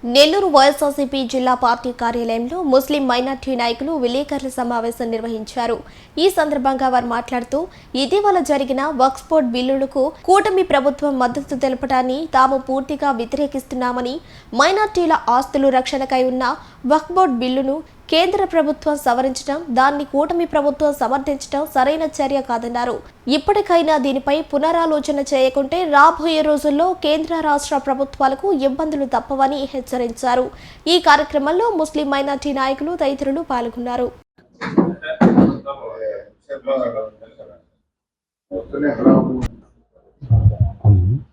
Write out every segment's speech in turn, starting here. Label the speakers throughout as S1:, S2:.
S1: నెల్లూరు వైఎస్ఆర్సీపీ జిల్లా పార్టీ కార్యాలయంలో ముస్లిం మైనార్టీ నాయకులు విలేకరుల సమావేశం నిర్వహించారు. ఈ సందర్భంగా వారు మాట్లాడుతూ ఇటీవల జరిగిన వక్ఫ్ బోర్డు బిల్లులకు కూటమి ప్రభుత్వం మద్దతు తెలపడాన్ని తాము పూర్తిగా వ్యతిరేకిస్తున్నామని, మైనార్టీల ఆస్తులు రక్షణకై ఉన్న వక్ఫ్ బోర్డు బిల్లును కేంద్ర ప్రభుత్వం సవరించడం, దాన్ని కూటమి ప్రభుత్వం సమర్థించడం సరైన చర్య కాదన్నారు. ఇప్పటికైనా దీనిపై పునరాలోచన చేయకుంటే రాబోయే రోజుల్లో కేంద్ర రాష్ట్ర ప్రభుత్వాలకు ఇబ్బందులు తప్పవని హెచ్చరించారు. ఈ కార్యక్రమంలో ముస్లిం మైనార్టీ నాయకులు తదితరులు పాల్గొన్నారు.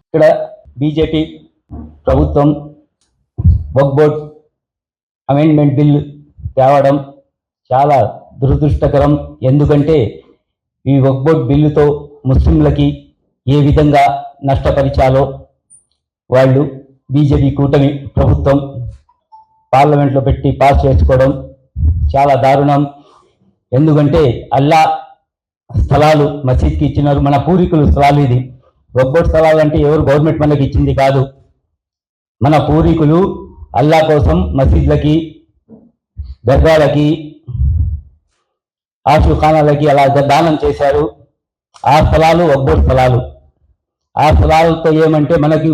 S2: ఇక్కడ బీజేపీ ప్రభుత్వం వక్ఫ్ బోర్డ్ అమెండ్మెంట్ బిల్ తేవడం చాలా దురదృష్టకరం. ఎందుకంటే ఈ వక్ఫ్ బోర్డ్ బిల్లుతో ముస్లింలకి ఏ విధంగా నష్టపరిచాలో వాళ్ళు బీజేపీ కూటమి ప్రభుత్వం పార్లమెంట్లో పెట్టి పాస్ చేసుకోవడం చాలా దారుణం. ఎందుకంటే అల్లా స్థలాలు మసీద్కి ఇచ్చినారు, మన పూర్వీకుల స్థలాలు. ఇది వక్ఫ్ బోర్డ్ స్థలాలు అంటే ఎవరు గవర్నమెంట్ మనకి ఇచ్చింది కాదు. మన పూర్వీకులు అల్లా కోసం మసీద్లకి, దర్గాలకి, ఆషుఖానాలకి అలా దానం చేశారు. ఆ స్థలాలు వక్ఫ్ బోర్డ్ స్థలాలు. ఆ స్థలాలతో ఏమంటే మనకి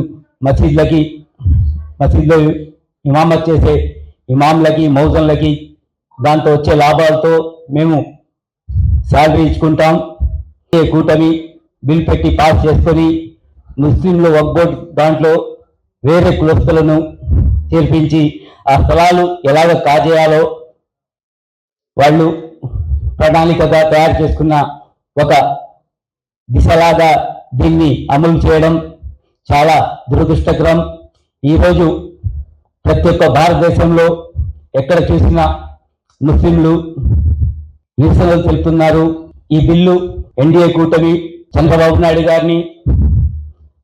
S2: మసీద్లో ఇమామత్ చేసే ఇమాంలకి, మౌజన్లకి దాంతో వచ్చే లాభాలతో మేము శాలరీ ఇచ్చుకుంటాం. కూటమి బిల్ పెట్టి పాస్ చేసుకొని ముస్లింలు వక్ఫ్ బోర్డ్ దాంట్లో వేరే కులస్తులను చేర్పించి ఆ స్థలాలు ఎలాగ కాజేయాలో వాళ్ళు ప్రణాళికగా తయారు చేసుకున్న ఒక దిశలాగా దీన్ని అమలు చేయడం చాలా దురదృష్టకరం. ఈరోజు ప్రతి ఒక్క భారతదేశంలో ఎక్కడ చూసినా ముస్లింలు నిరసనలు తెలుపుతున్నారు. ఈ బిల్లు ఎన్డీఏ కూటమి చంద్రబాబు నాయుడు గారిని,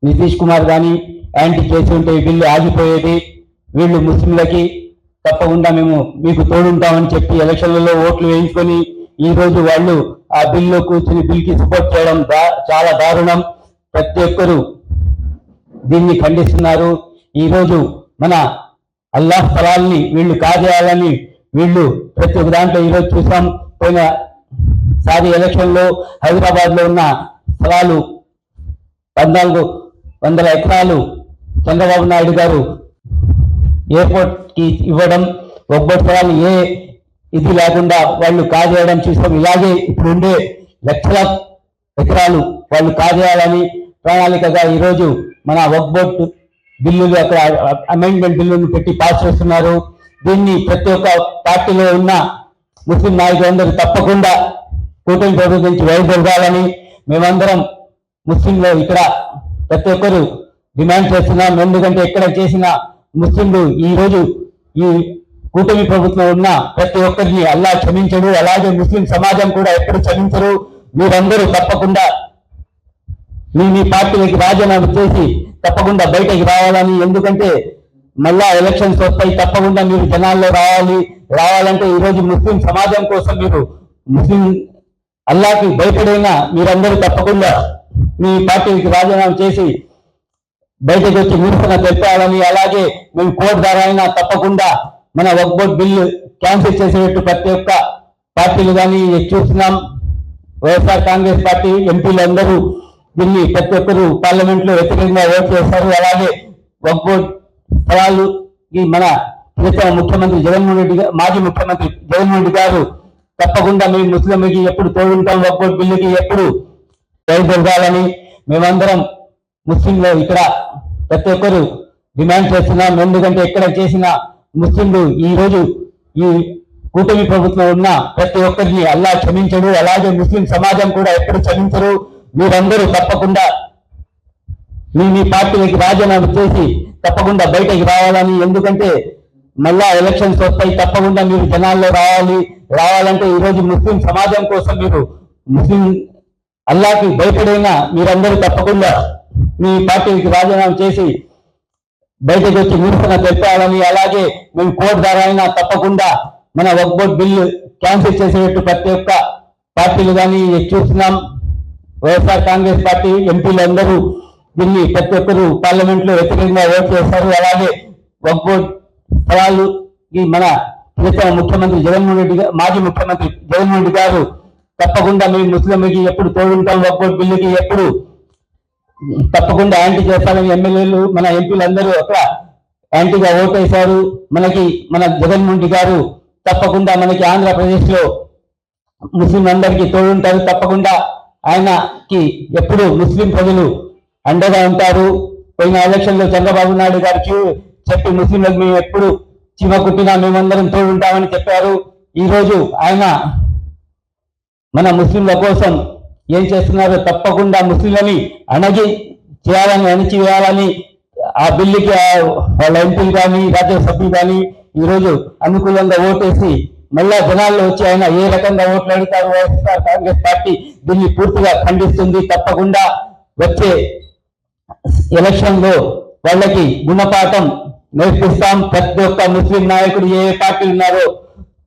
S2: నితీష్ కుమార్ గారిని యాంటీ చేసి ఉంటే ఈ బిల్లు ఆగిపోయేది. వీళ్ళు ముస్లింలకి తప్పకుండా మేము మీకు తోడుంటామని చెప్పి ఎలక్షన్లలో ఓట్లు వేయించుకొని ఈరోజు వాళ్ళు ఆ బిల్లు కూర్చుని బిల్కి సపోర్ట్ చేయడం చాలా దారుణం. ప్రతి ఒక్కరూ దీన్ని ఖండిస్తున్నారు. ఈరోజు మన అల్లాహ్ స్థలాల్ని వీళ్ళు కాజేయాలని వీళ్ళు ప్రతి ఒక్క దాంట్లో ఈరోజు చూసాం. పోయిన సారి ఎలక్షన్లో హైదరాబాద్లో ఉన్న స్థలాలు 1400 ఎకరాలు చంద్రబాబు నాయుడు గారు ఎయిర్పోర్ట్కి ఇవ్వడం, వక్ఫ్ బోర్డ్ స్థలాలు ఏ ఇది లేకుండా వాళ్ళు కాజేయడం చూసాం. ఇలాగే ఇప్పుడు ఉండే లక్షల ఎకరాలు వాళ్ళు కాజేయాలని ప్రణాళికగా ఈరోజు మన వక్ఫ్ బోర్డ్ బిల్లులు అక్కడ అమెండ్మెంట్ బిల్లును పెట్టి పాస్ చేస్తున్నారు. దీన్ని ప్రతి ఒక్క పార్టీలో ఉన్న ముస్లిం నాయకులందరూ తప్పకుండా కూటమి ప్రభుత్వం నుంచి వైదొలగాలని మేమందరం ముస్లింలు ఇక్కడ ప్రతి ఒక్కరు డిమాండ్ చేస్తున్నాం. ఎందుకంటే ఎక్కడ చేసిన ముస్లింలు ఈరోజు ఈ కూటమి ప్రభుత్వం ఉన్న ప్రతి ఒక్కరిని అల్లా క్షమించడు, అలాగే ముస్లిం సమాజం కూడా ఎప్పుడు క్షమించరు. మీరందరూ తప్పకుండా మీ పార్టీలకి రాజీనామా చేసి తప్పకుండా బయటకి రావాలని. ఎందుకంటే మళ్ళా ఎలక్షన్స్ వస్తాయి, తప్పకుండా మీరు జనాల్లో రావాలంటే ఈరోజు ముస్లిం సమాజం కోసం మీరు ముస్లిం అల్లాకి భయపడైనా మీరందరూ తప్పకుండా మీ పార్టీకి రాజీనామా చేసి బయటకు వచ్చి నిరసన తెలపాలని, అలాగే మేము కోర్టు ద్వారా అయినా తప్పకుండా మన వక్ఫ్ బోర్డ్ బిల్లు క్యాన్సిల్ చేసేటట్టు ప్రతి ఒక్క పార్టీలు కానీ చూస్తున్నాం. వైఎస్ఆర్ కాంగ్రెస్ పార్టీ ఎంపీలు అందరూ దీన్ని ప్రతి ఒక్కరు పార్లమెంట్లో వ్యతిరేకంగా ఓటు చేస్తారు. అలాగే వక్ఫ్ బోర్డ్ స్థలాలుకి మన ముఖ్యమంత్రి జగన్మోహన్ రెడ్డి గారు, మాజీ ముఖ్యమంత్రి జగన్మోహన్ రెడ్డి గారు తప్పకుండా మేము ముస్లింలకి ఎప్పుడు తోడుంటాం, వక్ఫ్ బోర్డ్ బిల్లుకి ఎప్పుడు జరగాలని మేమందరం ముస్లింలు ఇక్కడ ప్రతి ఒక్కరు డిమాండ్ చేస్తున్నాం. ఎందుకంటే ఎక్కడ చేసిన ముస్లింలు ఈరోజు ఈ కూటమి ప్రభుత్వం ఉన్న ప్రతి ఒక్కరిని అల్లా క్షమించడు, అలాగే ముస్లిం సమాజం కూడా ఎప్పుడు క్షమించరు. మీరందరూ తప్పకుండా మీ పార్టీలకి రాజీనామా చేసి తప్పకుండా బయటకి రావాలని. ఎందుకంటే మళ్ళా ఎలక్షన్స్ వస్తాయి, తప్పకుండా మీరు జనాల్లో రావాలంటే ఈరోజు ముస్లిం సమాజం కోసం మీరు ముస్లిం అల్లాకి భయపడైనా మీరందరూ తప్పకుండా మీ పార్టీకి రాజీనామా చేసి బయటకు వచ్చి నిరసన తెలపాలని, అలాగే మేము కోర్టు ద్వారా అయినా తప్పకుండా మన వక్ఫ్ బోర్డ్ బిల్లు క్యాన్సిల్ చేసేటట్టు ప్రతి ఒక్క పార్టీలు కానీ చూస్తున్నాం. వైఎస్ఆర్ కాంగ్రెస్ పార్టీ ఎంపీలు అందరూ దీన్ని ప్రతి ఒక్కరు పార్లమెంట్లో వ్యతిరేకంగా ఓటు చేస్తారు. అలాగే వక్ఫ్ బోర్డ్ స్థలాలకి మన ప్రీతమ ముఖ్యమంత్రి జగన్మోహన్ రెడ్డి గారు, మాజీ ముఖ్యమంత్రి జగన్మోహన్ రెడ్డి గారు తప్పకుండా మేము ముస్లింలకి ఎప్పుడు తోడుంటాం, వక్ఫ్ బిల్లుకి ఎప్పుడు తప్పకుండా యాంటీ చేస్తామని ఎమ్మెల్యేలు మన ఎంపీలు అందరూ అక్కడ యాంటీగా ఓటేశారు. మనకి మన జగన్మోహన్ రెడ్డి గారు తప్పకుండా మనకి ఆంధ్రప్రదేశ్ లో ముస్లిం అందరికీ తోడుంటారు. తప్పకుండా ఆయనకి ఎప్పుడు ముస్లిం ప్రజలు అండగా ఉంటారు. పోయిన ఎలక్షన్ లో చంద్రబాబు నాయుడు గారికి చెప్పి ముస్లింలకు మేము ఎప్పుడు చీమ కుట్టినా మేమందరం తోడుంటామని చెప్పారు. ఈ రోజు ఆయన మన ముస్లింల కోసం ఏం చేస్తున్నారో తప్పకుండా ముస్లింలని అణిచివేయాలని ఆ బిల్లుకి వాళ్ళ ఎంపీలు కానీ రాజ్యసభ్యులు కానీ ఈరోజు అనుకూలంగా ఓటేసి మళ్ళా జనాల్లో వచ్చి ఆయన ఏ రకంగా ఓట్లు అడుగుతారు. వైఎస్ఆర్ కాంగ్రెస్ పార్టీ దీన్ని పూర్తిగా ఖండిస్తుంది. తప్పకుండా వచ్చే ఎలక్షన్ లో వాళ్ళకి గుణపాఠం నేర్పిస్తాం. ప్రతి ఒక్క ముస్లిం నాయకుడు ఏ పార్టీ ఉన్నారో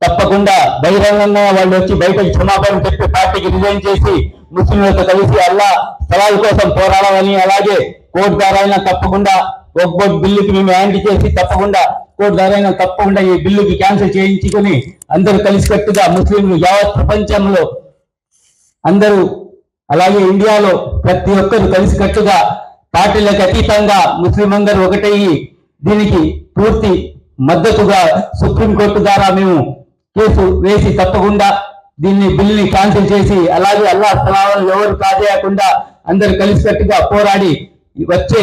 S2: తప్పకుండా బహిరంగంగా వాళ్ళు వచ్చి బయటకు క్షమాపణ చెప్పి పార్టీకి రిజైన్ చేసి ముస్లింలతో కలిసి అల్లా స్థలాల కోసం పోరాడాలని, అలాగే కోర్టు ద్వారా తప్పకుండా వక్ఫ్ బిల్లుకి మేము యాంటీ చేసి తప్పకుండా కోర్టు ద్వారా తప్పకుండా ఈ బిల్లుకి క్యాన్సిల్ చేయించుకొని అందరూ కలిసికట్టుగా ముస్లింలు యావత్ ప్రపంచంలో అందరూ అలాగే ఇండియాలో ప్రతి ఒక్కరు కలిసికట్టుగా పార్టీలకు అతీతంగా ముస్లిం అందరూ ఒకటయ్యి దీనికి పూర్తి మద్దతుగా సుప్రీంకోర్టు ద్వారా మేము కేసు వేసి తప్పకుండా దీన్ని బిల్లుని క్యాన్సిల్ చేసి అలాగే అల్లా స్థలాలను ఎవరు కాజేయకుండా అందరు కలిసికట్టుగా పోరాడి వచ్చే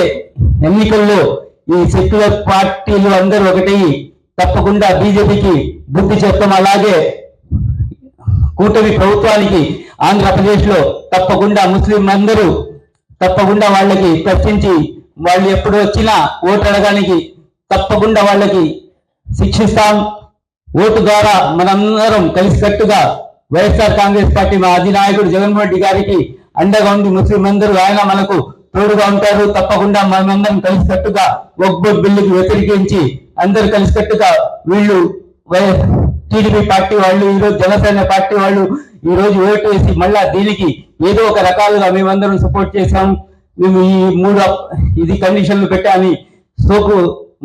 S2: ఎన్నికల్లో ఈ సెక్యులర్ పార్టీలు అందరూ ఒకటయ్యి తప్పకుండా బీజేపీకి బుద్ధి చెప్తాం. అలాగే కూటమి ప్రభుత్వానికి ఆంధ్రప్రదేశ్ లో తప్పకుండా ముస్లిం అందరూ తప్పకుండా వాళ్ళకి ప్రశ్నించి వాళ్ళు ఎప్పుడు వచ్చినా ఓటు అడగడానికి తప్పకుండా వాళ్ళకి శిక్షిస్తాం. ఓటు ద్వారా మనందరం కలిసికట్టుగా వైఎస్ఆర్ కాంగ్రెస్ పార్టీ మా అధినాయకుడు జగన్మోహన్ రెడ్డి గారికి అండగా ఉండి ముస్లిం అందరూ ఆయన మనకు తోడుగా ఉంటారు. తప్పకుండా మనమందరం కలిసికట్టుగా వక్ఫ్ బిల్లుకి వ్యతిరేకించి అందరూ కలిసికట్టుగా వీళ్ళు టీడీపీ పార్టీ వాళ్ళు ఈరోజు జనసేన పార్టీ వాళ్ళు ఈ రోజు ఓటు వేసి మళ్ళా దీనికి ఏదో ఒక రకాలుగా మేమందరం సపోర్ట్ చేశాం. మేము ఈ ఇది కండిషన్లు పెట్టాని సోకు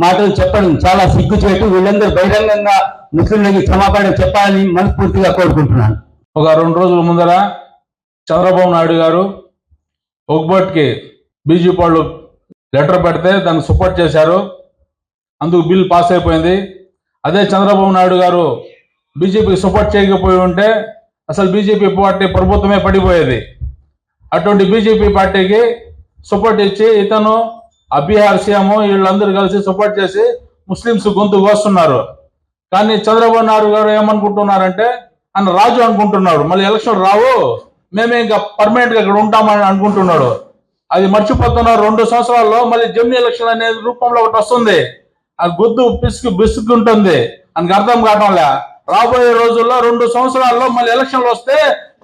S2: మాటలు చెప్పడం చాలా సిగ్గుచేటు. వీళ్ళందరూ బహిరంగంగా ముస్లింలకి క్షమాపణ చెప్పాలని మనస్ఫూర్తిగా కోరుకుంటున్నాను.
S3: ఒక 2 రోజుల ముందర చంద్రబాబు నాయుడు గారు వక్ఫ్కి బీజేపీ వాళ్ళు లెటర్ పెడితే దాన్ని సపోర్ట్ చేశారు. అందుకు బిల్ పాస్ అయిపోయింది. అదే చంద్రబాబు నాయుడు గారు బీజేపీకి సపోర్ట్ చేయకపోయి ఉంటే అసలు బీజేపీ పార్టీ ప్రభుత్వమే పడిపోయేది. అటువంటి బీజేపీ పార్టీకి సపోర్ట్ ఇచ్చి ఇతను బీహార్ సీఎం వీళ్ళందరూ కలిసి సపోర్ట్ చేసి ముస్లింస్ గొంతు కోస్తున్నారు. కానీ చంద్రబాబు నాయుడు గారు ఏమనుకుంటున్నారంటే ఆయన రాజు అనుకుంటున్నాడు. మళ్ళీ ఎలక్షన్ రావు, మేమే ఇంకా పర్మనెంట్ గా ఇక్కడ ఉంటామని అనుకుంటున్నాడు. అది మర్చిపోతున్నారు. 2 సంవత్సరాల్లో మళ్ళీ జమ్మి ఎలక్షన్ అనే రూపంలో ఒకటి వస్తుంది. ఆ గుద్దు బిసుకుంటుంది. ఆయనకు అర్థం కావటంలే. రాబోయే రోజుల్లో 2 సంవత్సరాల్లో మళ్ళీ ఎలక్షన్లు వస్తే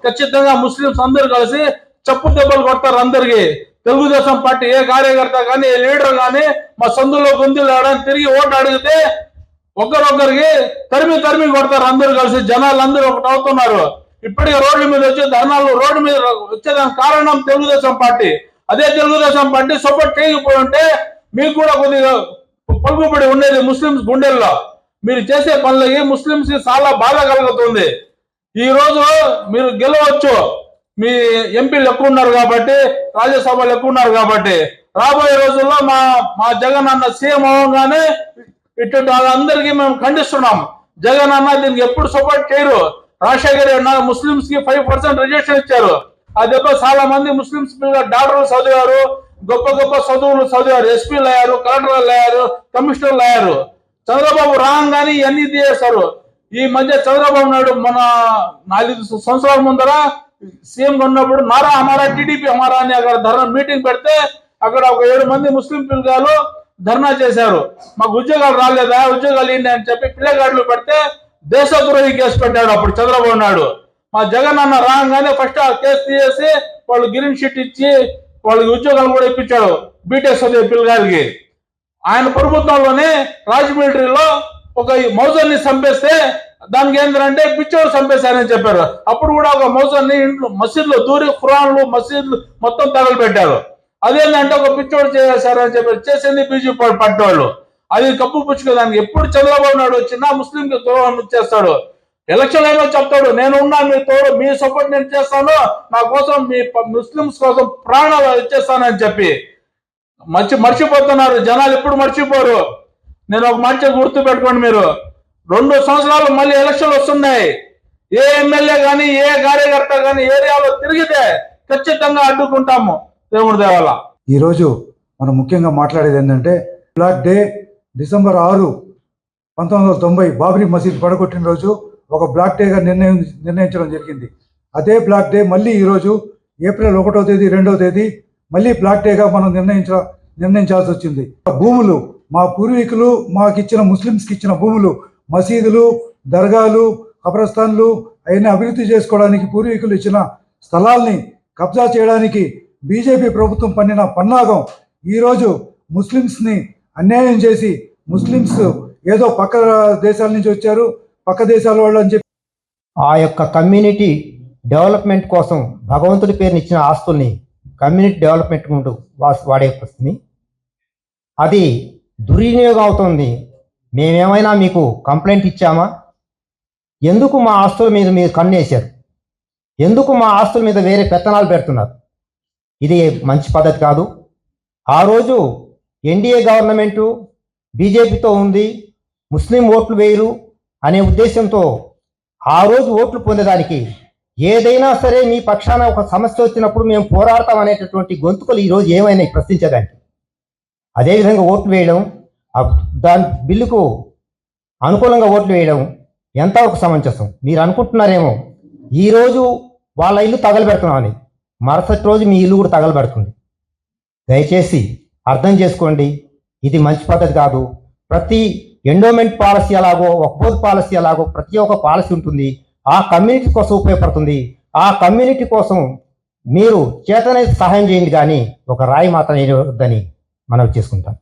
S3: ఖచ్చితంగా ముస్లింస్ అందరూ కలిసి చెప్పు దెబ్బలు కొడతారు అందరికి. తెలుగుదేశం పార్టీ ఏ కార్యకర్త కానీ ఏ లీడర్ కానీ మా సందులో గొంతులు ఆడని తిరిగి ఓటు అడిగితే ఒకరొకరికి తరిమి కొడతారు అందరూ కలిసి. జనాలు అందరూ ఒకటి అవుతున్నారు. ఇప్పటికే రోడ్ల మీద వచ్చే ధర్నాలు రోడ్డు మీద వచ్చేదానికి కారణం తెలుగుదేశం పార్టీ. అదే తెలుగుదేశం పార్టీ సపోర్ట్ చేయకపోయి ఉంటే మీకు కూడా కొద్దిగా పలుకుబడి ఉండేది ముస్లింస్ గుండెల్లో. మీరు చేసే పనులకి ముస్లింస్ కి చాలా బాధ కలుగుతుంది. ఈ రోజు మీరు గెలవచ్చు, మీ ఎంపీలు ఎక్కువ ఉన్నారు కాబట్టి, రాజ్యసభలు ఎక్కువ ఉన్నారు కాబట్టి. రాబోయే రోజుల్లో మా జగన్ అన్న సీఎం అవగానే ఇటువంటి వాళ్ళందరికీ మేము ఖండిస్తున్నాం. జగన్ అన్న దీనికి ఎప్పుడు సపోర్ట్ చేయరు. రాజశేఖర్ ముస్లింస్ కి 5% రిజర్వేషన్ ఇచ్చారు. ఆ దెబ్బ చాలా మంది ముస్లింస్ డాక్టర్లు చదివారు, గొప్ప చదువులు చదివారు, ఎస్పీలు అయ్యారు, కలెక్టర్లు అయ్యారు, కమిషనర్లు అయ్యారు. చంద్రబాబు రాగానే ఇవన్నీ తీసేస్తారు. ఈ మధ్య చంద్రబాబు నాయుడు మన 4 సంవత్సరాల ముందర సీఎం ఉన్నప్పుడు నారా హమారా టీడీపీ హమారా అని అక్కడ ధర్నా మీటింగ్ పెడితే అక్కడ ఒక 7 మంది ముస్లిం పిల్లగాలు ధర్నా చేశారు. మాకు ఉద్యోగాలు రాలేదా, ఉద్యోగాలు ఏంటి అని చెప్పి పిల్లగాడులు పెడితే దేశద్రోహి కేసు పెట్టాడు అప్పుడు చంద్రబాబు నాయుడు. మా జగన్ అన్న రాగానే ఫస్ట్ ఆ కేసు తీసేసి వాళ్ళు గ్రీన్ షీట్ ఇచ్చి వాళ్ళకి ఉద్యోగాలు కూడా ఇప్పించాడు బీటెక్ చదివే పిల్లగాడికి. ఆయన ప్రభుత్వంలోనే రాజమిలిటరీలో ఒక మౌజాన్ని చంపేస్తే దానికి ఏంటంటే పిచ్చోడు చంపేశారని చెప్పారు. అప్పుడు కూడా ఒక మౌజాన్ని ఇంట్లో మసీదులో దూరి ఖురాన్లు మసీదులు మొత్తం తగలబెట్టారు. అదేంటంటే ఒక పిచ్చోడు చేశారని చెప్పారు. చేసింది బీజేపీ పార్టీ వాళ్ళు. అది కప్పు పుచ్చుకోదానికి. ఎప్పుడు చంద్రబాబు నాయుడు వచ్చినా ముస్లింకి దూరం చేస్తాడు. ఎలక్షన్ ఏమో చెప్తాడు, నేను ఉన్నా మీ తోడు, మీ సపోర్ట్ నేను చేస్తాను, నా కోసం మీ ముస్లింస్ కోసం ప్రాణాలు ఇచ్చేస్తానని చెప్పి మర్చిపోతున్నారు జనాలు. ఎప్పుడు మర్చిపోరు. నేను ఒక మాట గుర్తు పెట్టుకోండి, మీరు 2 సంవత్సరాలు మళ్ళీ ఎలక్షన్లు వస్తున్నాయి. ఏ ఎమ్మెల్యే కానీ ఏ కార్యకర్త కానీ ఏరియాలో తిరిగితే ఖచ్చితంగా అడ్డుకుంటాము దేవుడి దేవాల.
S4: ఈరోజు మనం ముఖ్యంగా మాట్లాడేది ఏంటంటే బ్లాక్ డే డిసెంబర్ 6, 1990 బాబ్రీ మసీద్ పడగొట్టిన రోజు ఒక బ్లాక్ డేగా నిర్ణయించడం జరిగింది. అదే బ్లాక్ డే మళ్ళీ ఈరోజు ఏప్రిల్ 1వ తేదీ 2వ తేదీ మళ్ళీ బ్లాక్ డేగా మనం నిర్ణయించాల్సి వచ్చింది. భూములు మా పూర్వీకులు మాకిచ్చిన ముస్లిమ్స్కి ఇచ్చిన భూములు, మసీదులు, దర్గాలు, కబ్రస్థాన్లు అవన్నీ అభివృద్ధి చేసుకోవడానికి పూర్వీకులు ఇచ్చిన స్థలాల్ని కబ్జా చేయడానికి బీజేపీ ప్రభుత్వం పన్నిన పన్నాగం ఈరోజు ముస్లిమ్స్ని అన్యాయం చేసి, ముస్లిమ్స్ ఏదో పక్క దేశాల నుంచి వచ్చారు, పక్క దేశాల వాళ్ళు అని చెప్పి
S5: ఆ యొక్క కమ్యూనిటీ డెవలప్మెంట్ కోసం భగవంతుడి పేరుని ఇచ్చిన ఆస్తుల్ని కమ్యూనిటీ డెవలప్మెంట్ ముందు వాడే పరిస్థితిని అది దుర్వినియోగం అవుతుంది. మేమేమైనా మీకు కంప్లైంట్ ఇచ్చామా? ఎందుకు మా ఆస్తుల మీద మీరు కన్నేశారు? ఎందుకు మా ఆస్తుల మీద వేరే పెత్తనాలు పెడుతున్నారు? ఇది మంచి పద్ధతి కాదు. ఆ రోజు ఎన్డీఏ గవర్నమెంటు బీజేపీతో ఉంది, ముస్లిం ఓట్లు వేయరు అనే ఉద్దేశంతో ఆ రోజు ఓట్లు పొందడానికి ఏదైనా సరే మీ పక్షాన ఒక సమస్య వచ్చినప్పుడు మేము పోరాడతాం అనేటటువంటి గొంతుకలు ఈరోజు ఏమైనా ప్రశ్నించడానికి, అదేవిధంగా ఓట్లు వేయడం, దాని బిల్లుకు అనుకూలంగా ఓట్లు వేయడం ఎంతవరకు సమంజసం? మీరు అనుకుంటున్నారేమో ఈరోజు వాళ్ళ ఇల్లు తగలబెడుతున్నామని, మరుసటి రోజు మీ ఇల్లు కూడా తగలబెడుతుంది. దయచేసి అర్థం చేసుకోండి, ఇది మంచి పద్ధతి కాదు. ప్రతి ఎండోమెంట్ పాలసీ అలాగో వక్ఫ్ పాలసీ అలాగో ప్రతి ఒక్క పాలసీ ఉంటుంది, ఆ కమ్యూనిటీ కోసం ఉపయోగపడుతుంది. ఆ కమ్యూనిటీ కోసం మీరు చేతనే సహాయం చేయండి, కానీ ఒక రాయి మాత్రం వేయవద్దని మనం చేసుకుంటాం.